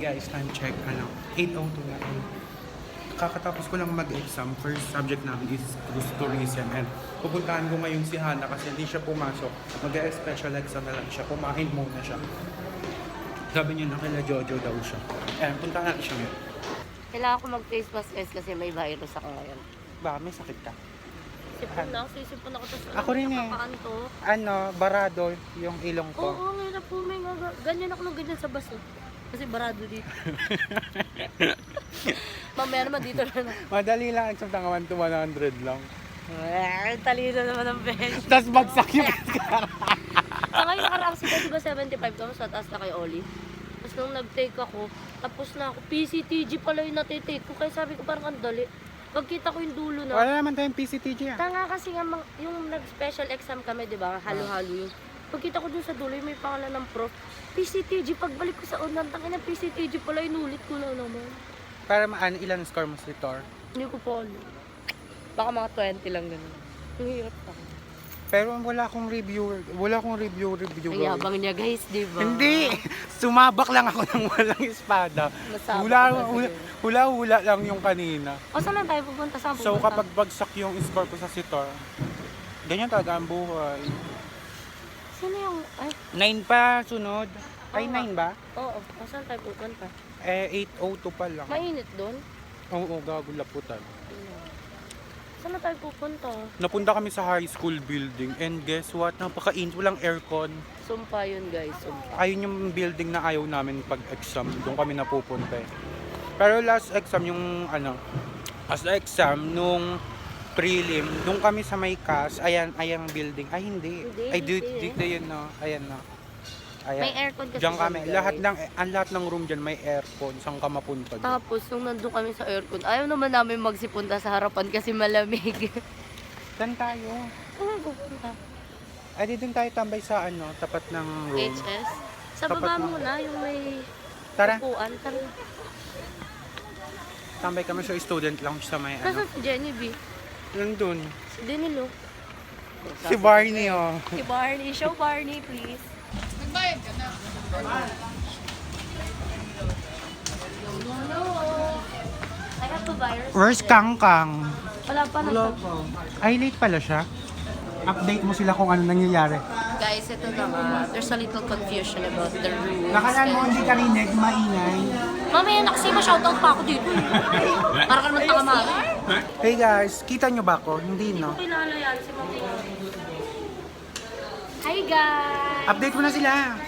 Guys, time check, 8:02 na. Kakatapos ko lang mag-exam. First subject namin is cruise tourism. And pupuntahan ko ngayon si Hana kasi hindi siya pumasok. Mag-special exam na lang siya. Kumain muna siya. Sabi niya na kila Jojo daw siya. Puntahan natin siya ngayon. Kailangan ko mag-face mask guys kasi may virus ako ngayon. Baka may sakit ka? Sisipon ako tapos Ako rin eh. nakakanto. Barado yung ilong ko. Oo, ngayon na po may ganyan ako ng ganyan sa bus eh. Kasi barado dito. Mamaya naman dito na. Madali lang, exam tangawan to 100 lang. Talino naman ang bench. Tapos bagsak yung Sa ngayon nakaraang sila diba 75 to sa taas na kay Oli. Tapos nung nag-take ako, tapos na ako. PCTG pala yung natitake ko. Kaya sabi ko parang ang dali. Pagkita ko yung dulo na. Wala naman tayong PCTG Tanga kasi nga yung nag-special exam kami, di ba? Halo-halo yun. Pagkita ko dun sa dulo, may pangalan ng prof. PCTG, pagbalik ko sa unang tangin ng PCTG pala, inulit ko na naman. Para ilan score mo si Tor? Hindi ko po alam. Baka mga 20 lang ganun. Ang hirap pa. Pero wala akong review. Ang yabang niya guys, di ba? Hindi! Sumabak lang ako ng walang espada. Nasabak Hula lang yung kanina. O saan lang tayo pupunta? Saan pupunta? So kapag bagsak yung score ko sa sitor, ganyan talaga ang buhay. Sino yung... Ay, 9 pa sunod. Ay, Oo. 9 ba? oo. O saan tayo pupunta? 8:02 pa lang. Mainit doon? Oo, gago laputan. Saan na tayo pupunta? Napunta kami sa high school building and guess what? Napakainit, walang aircon. Sumpa yun guys, sumpa. Ayun yung building na ayaw namin pag-exam. Doon kami napupunta eh. Pero last exam nung prelim, doon kami sa may CAS, ayan building. Ay hindi. Hindi, Ay hindi dito yun no. Ayan no. Ayan. May aircon kasi Diyan kami. doon, guys. Lahat ng room diyan may aircon. Saan ka mapunta dyan? Tapos, nung nandun kami sa aircon, ayaw naman namin magsipunta sa harapan kasi malamig. Saan tayo? Saan pupunta? Ay di doon tayo tambay sa tapat ng room. HS? Sa Tapat baba na. muna, yung may Tara, upuan. Tara. tambay kami sa student lounge sa may Nasaan si Jenny B? Nandun. Si Denilo. Si Barney oh. Si Barney. Show Barney, please. Nagbayad ka na. I have the virus. Where's Kangkang? Wala pa na. Ay, late pala siya. Update mo sila kung ano nangyayari. Guys, ito na nga. There's a little confusion about the rules. Nakalaan mo, hindi ka rinig, maingay. Mamaya na kasi ma-shoutout pa ako dito. Para ka naman takamari. Hey guys, kita nyo ba ako? Hindi no? Kilala yan si Mamaya. Hi guys! Update mo na sila.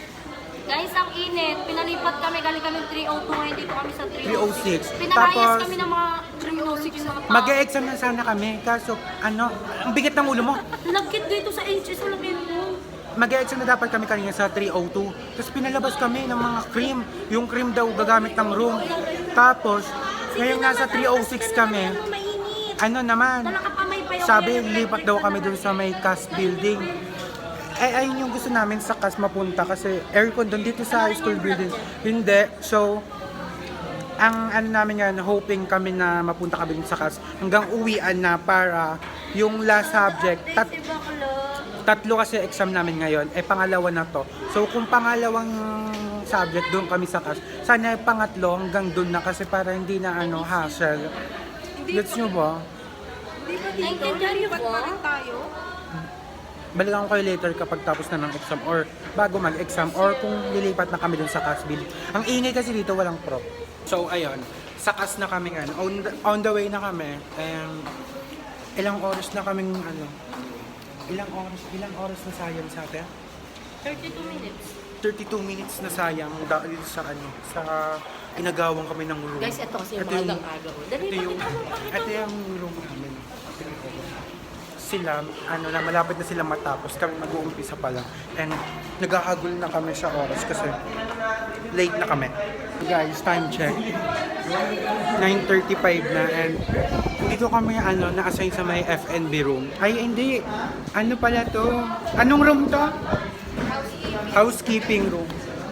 Guys, ang init. Pinalipat kami. Galing kami 302. Ngayon dito kami sa 306. 306. Pinakayas Tapos, kami ng mga 306 yung mga tao. mag-e-exam na sana kami. Kaso, ang bigat ng ulo mo. Nagkit dito sa HS. Wala kayo mo. Mag-e-exam na dapat kami kanina sa 302. Tapos pinalabas kami ng mga cream. Yung cream daw gagamit ng room. Tapos, ngayong nasa 306 kami, Mainit. ano naman, Talakakamay pa yung sabi lipat daw kami dun sa may CAS building. Ayun yung gusto namin sa CAS mapunta kasi aircon doon dito sa high school building. Hindi. So, ang namin yan, hoping kami na mapunta kami dun sa CAS hanggang uwian na para yung last subject. Si Bakla. Tatlo kasi exam namin ngayon, pangalawa na to. So, kung pangalawang subject doon kami sa CAS, sana pangatlo hanggang doon na kasi para hindi na hassle. Gets nyo ba? Naintindihan niyo ba? Balikan ko kayo later kapag tapos na ng exam or bago mag-exam or kung lilipat na kami dun sa CAS building. Ang ingay kasi dito walang prop. So ayun, sa CAS na kami on the way na kami. Ilang oras na kaming ilang oras na sayang sa atin? 32 minutes. 32 minutes na sayang dahil sa sa inagawang kami ng room. Guys, ito kasi yung Ito magang aga. Dali, ito yung room namin. Sila, malapit na sila matapos. Kami mag-uumpisa pa lang. And naghahagol na kami sa oras kasi late na kami. Guys, time check. 9:35 na and dito kami na-assign sa may FNB room. Ay, hindi. Ano pala to? Anong room to? Housekeeping room.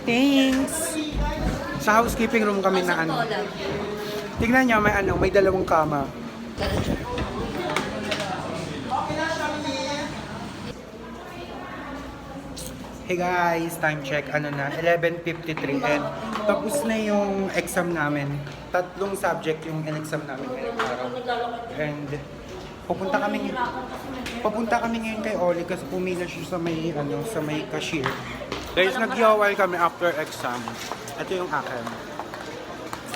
Thanks! Sa housekeeping room kami na Tignan nyo, may dalawang kama. Hey guys, time check, 11:53 and Tapos na yung exam namin. 3 subject yung in-exam namin ngayong araw. And pupunta kami ngayon kay Oli kasi pumila siya sa may cashier. Guys, nag-yowal kami after exam. Ito yung akin.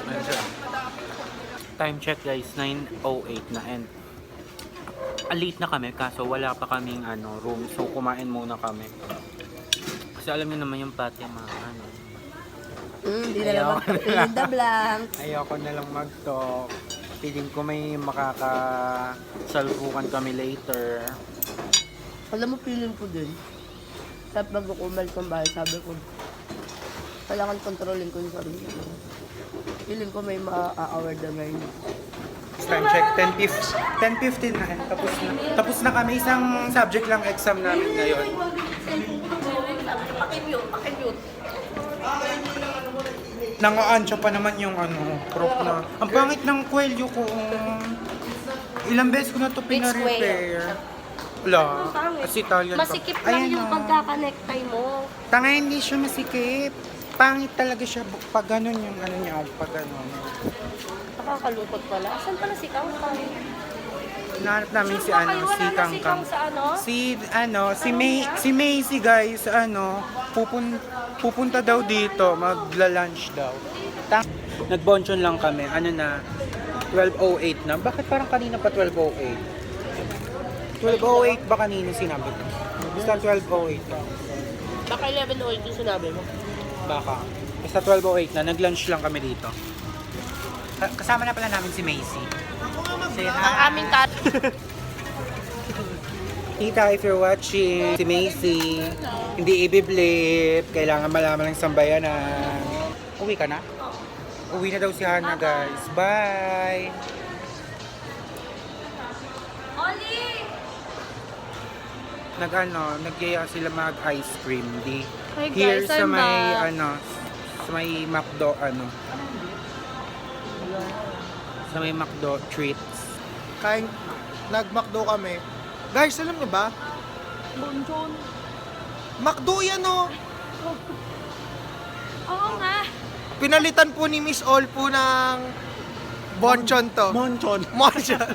Ayan siya. Time check guys, 9:08 na and late na kami kaso wala pa kaming room. So kumain muna kami. Kasi alam niyo naman yung pati mga Hindi na lang magpapiling the blank. Ayoko na lang mag-talk. Feeling ko may makakasalpukan kami later. Alam mo, feeling ko din. Sabi bago ko umalis ng bahay, sabi ko, kailangan kontrolin ko yung sarili ko. Feeling ko may ma-award na ngayon. Time check, 10:15 na. Tapos na kami. Isang subject lang exam namin ngayon. Pakimute. Nang-aansya pa naman yung prop na. Ang pangit ng kwelyo ko. Ilang beses ko na ito pina-repair. Wala. As Italian pa. Masikip lang yung pagkakanektay mo. Tanga, hindi siya masikip. Pangit talaga siya pag ganun yung niya. Pag ganun. Nakakalungkot pala. Saan pala si Kang? Hinahanap namin si Sure ba kayo? Wala na Kang si Kang. Kang sa Si Macy guys, pupunta daw dito, magla-lunch daw. Nagbonchon lang kami, 12:08 na. Bakit parang kanina pa 12:08? 12:08 ba kanina sinabi ko? Basta 12:08 na. Baka 11:08 yung sinabi mo. Baka. Basta 12:08 na, nag-lunch lang kami dito. Kasama na pala namin si Macy. Say hi. Ang aming Tita, if you're watching, si Macy, hindi ibiblip, kailangan malaman ng sambayanan. Uwi ka na? Uwi na daw si Hannah, guys. Bye! Oli! Nagyaya sila mag-ice cream. Hi Here guys, sa I'm may, back. sa may McDo, sa may McDo treats. Nag-McDo kami. Guys, alam niyo ba? Bonjon. McDo yan oh. Oo nga. Pinalitan po ni Miss All po ng bonchon to. Monchon. Bonchon.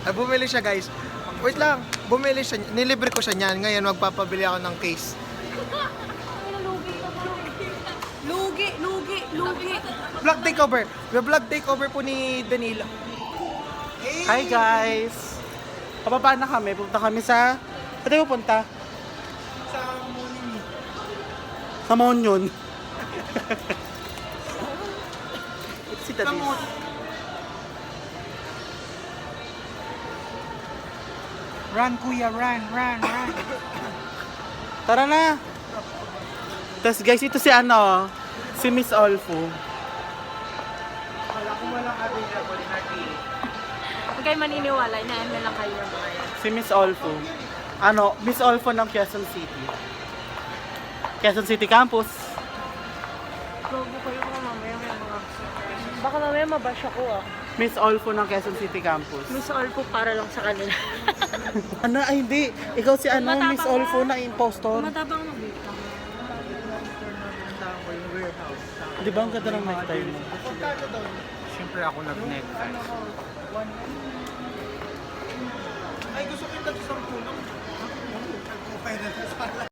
Ay, bumili siya guys. Wait lang. Bumili siya. Nilibre ko siya niyan. Ngayon magpapabili ako ng case. Lugi. Vlog takeover. May vlog takeover po ni Danilo. Hi guys! Pababa na kami. Punta kami sa... Saan tayo punta? Sa Monyon. It's si Tadis. Run, kuya, run. Tara na! Tapos guys, ito si si Miss Olfo. Wala ko walang available na tea. Huwag kayo maniniwala, inaan na lang kayo ng mga yan. Si Miss Olfo. Miss Olfo ng Quezon City. Quezon City Campus. Gogo kayo mga mamaya may mga... Baka mamaya mabash ako Miss Olfo ng Quezon City Campus. Miss Olpo para lang sa kanila. Ay hindi. Ikaw si Matapang Miss ka. Olfo na impostor. Matabang mag-wait lang. Di ba ang ganda ng necktie mo? Siyempre ako nag-necktie. Ay, gusto ko yung tag-isang tulong.